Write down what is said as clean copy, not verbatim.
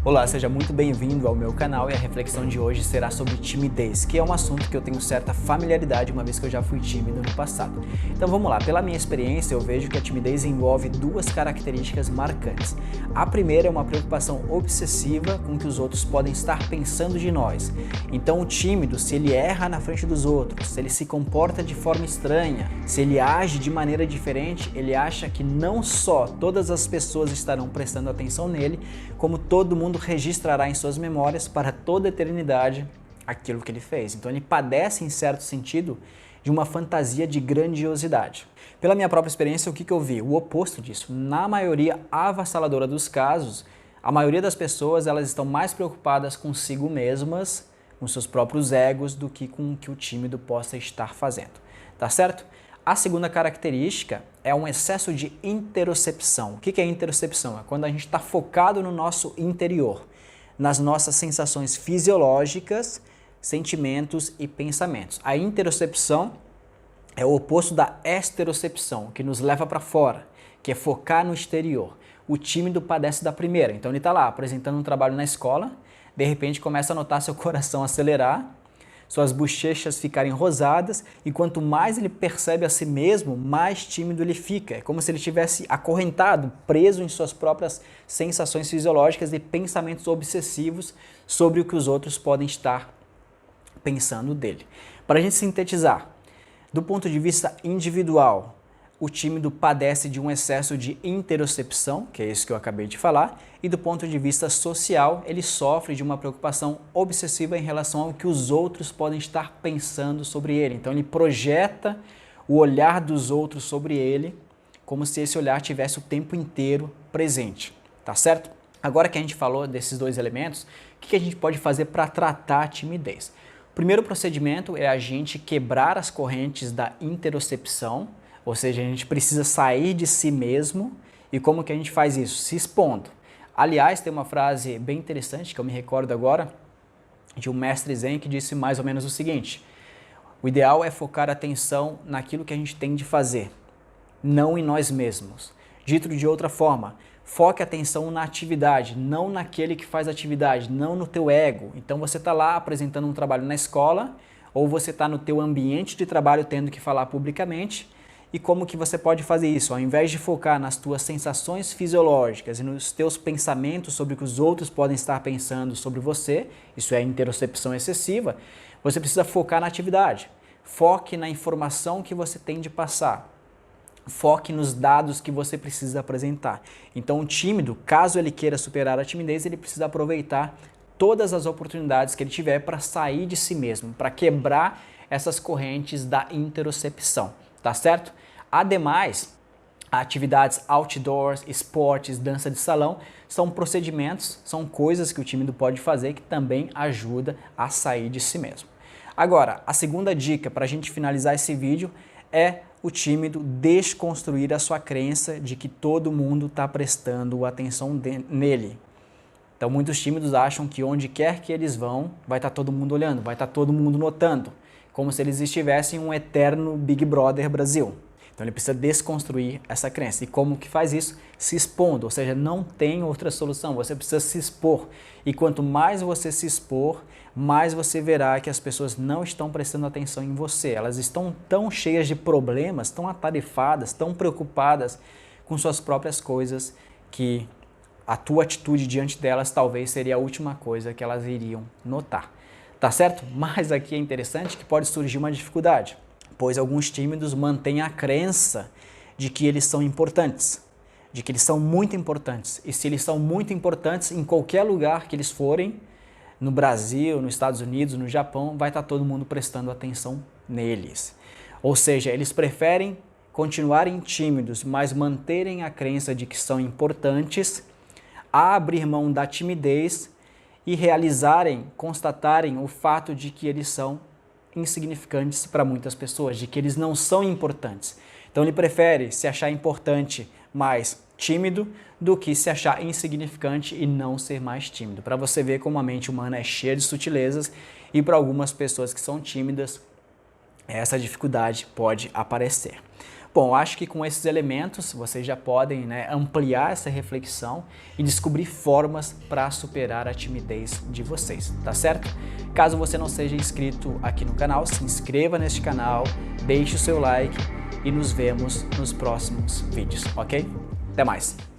Olá, seja muito bem-vindo ao meu canal e a reflexão de hoje será sobre timidez, que é um assunto que eu tenho certa familiaridade, uma vez que eu já fui tímido no passado. Então vamos lá, pela minha experiência eu vejo que a timidez envolve duas características marcantes. A primeira é uma preocupação obsessiva com o que os outros podem estar pensando de nós. Então o tímido, se ele erra na frente dos outros, se ele se comporta de forma estranha, se ele age de maneira diferente, ele acha que não só todas as pessoas estarão prestando atenção nele, como todo mundo registrará em suas memórias para toda a eternidade aquilo que ele fez. Então ele padece, em certo sentido, de uma fantasia de grandiosidade. Pela minha própria experiência, o que eu vi? O oposto disso. Na maioria avassaladora dos casos, a maioria das pessoas elas estão mais preocupadas consigo mesmas, com seus próprios egos, do que com o que o tímido possa estar fazendo. Tá certo? A segunda característica é um excesso de interocepção. O que é interocepção? É quando a gente está focado no nosso interior, nas nossas sensações fisiológicas, sentimentos e pensamentos. A interocepção é o oposto da exterocepção, que nos leva para fora, que é focar no exterior. O tímido padece da primeira, então ele está lá apresentando um trabalho na escola, de repente começa a notar seu coração acelerar, suas bochechas ficarem rosadas, e quanto mais ele percebe a si mesmo, mais tímido ele fica. É como se ele estivesse acorrentado, preso em suas próprias sensações fisiológicas e pensamentos obsessivos sobre o que os outros podem estar pensando dele. Para a gente sintetizar, do ponto de vista individual, o tímido padece de um excesso de interocepção, que é isso que eu acabei de falar, e do ponto de vista social, ele sofre de uma preocupação obsessiva em relação ao que os outros podem estar pensando sobre ele. Então ele projeta o olhar dos outros sobre ele, como se esse olhar tivesse o tempo inteiro presente, tá certo? Agora que a gente falou desses dois elementos, o que a gente pode fazer para tratar a timidez? O primeiro procedimento é a gente quebrar as correntes da interocepção, ou seja, a gente precisa sair de si mesmo. E como que a gente faz isso? Se expondo. Aliás, tem uma frase bem interessante que eu me recordo agora, de um mestre zen que disse mais ou menos o seguinte: o ideal é focar a atenção naquilo que a gente tem de fazer, não em nós mesmos. Dito de outra forma, foque a atenção na atividade, não naquele que faz a atividade, não no teu ego. Então você está lá apresentando um trabalho na escola, ou você está no teu ambiente de trabalho tendo que falar publicamente. E como que você pode fazer isso? Ao invés de focar nas tuas sensações fisiológicas e nos teus pensamentos sobre o que os outros podem estar pensando sobre você, isso é interocepção excessiva, você precisa focar na atividade. Foque na informação que você tem de passar. Foque nos dados que você precisa apresentar. Então o tímido, caso ele queira superar a timidez, ele precisa aproveitar todas as oportunidades que ele tiver para sair de si mesmo, para quebrar essas correntes da interocepção. Tá certo? Ademais, atividades outdoors, esportes, dança de salão, são procedimentos, são coisas que o tímido pode fazer que também ajuda a sair de si mesmo. Agora, a segunda dica para a gente finalizar esse vídeo é o tímido desconstruir a sua crença de que todo mundo está prestando atenção nele. Então muitos tímidos acham que onde quer que eles vão, vai estar todo mundo olhando, vai estar todo mundo notando, como se eles estivessem em um eterno Big Brother Brasil. Então ele precisa desconstruir essa crença. E como que faz isso? Se expondo, ou seja, não tem outra solução, você precisa se expor. E quanto mais você se expor, mais você verá que as pessoas não estão prestando atenção em você. Elas estão tão cheias de problemas, tão atarefadas, tão preocupadas com suas próprias coisas, que a tua atitude diante delas talvez seria a última coisa que elas iriam notar. Tá certo? Mas aqui é interessante que pode surgir uma dificuldade, pois alguns tímidos mantêm a crença de que eles são importantes, de que eles são muito importantes. E se eles são muito importantes, em qualquer lugar que eles forem, no Brasil, nos Estados Unidos, no Japão, vai estar todo mundo prestando atenção neles. Ou seja, eles preferem continuarem tímidos, mas manterem a crença de que são importantes, a abrir mão da timidez e constatarem o fato de que eles são insignificantes para muitas pessoas, de que eles não são importantes. Então ele prefere se achar importante, mas tímido, do que se achar insignificante e não ser mais tímido. Para você ver como a mente humana é cheia de sutilezas e para algumas pessoas que são tímidas, essa dificuldade pode aparecer. Bom, acho que com esses elementos vocês já podem, ampliar essa reflexão e descobrir formas para superar a timidez de vocês, tá certo? Caso você não seja inscrito aqui no canal, se inscreva neste canal, deixe o seu like e nos vemos nos próximos vídeos, ok? Até mais!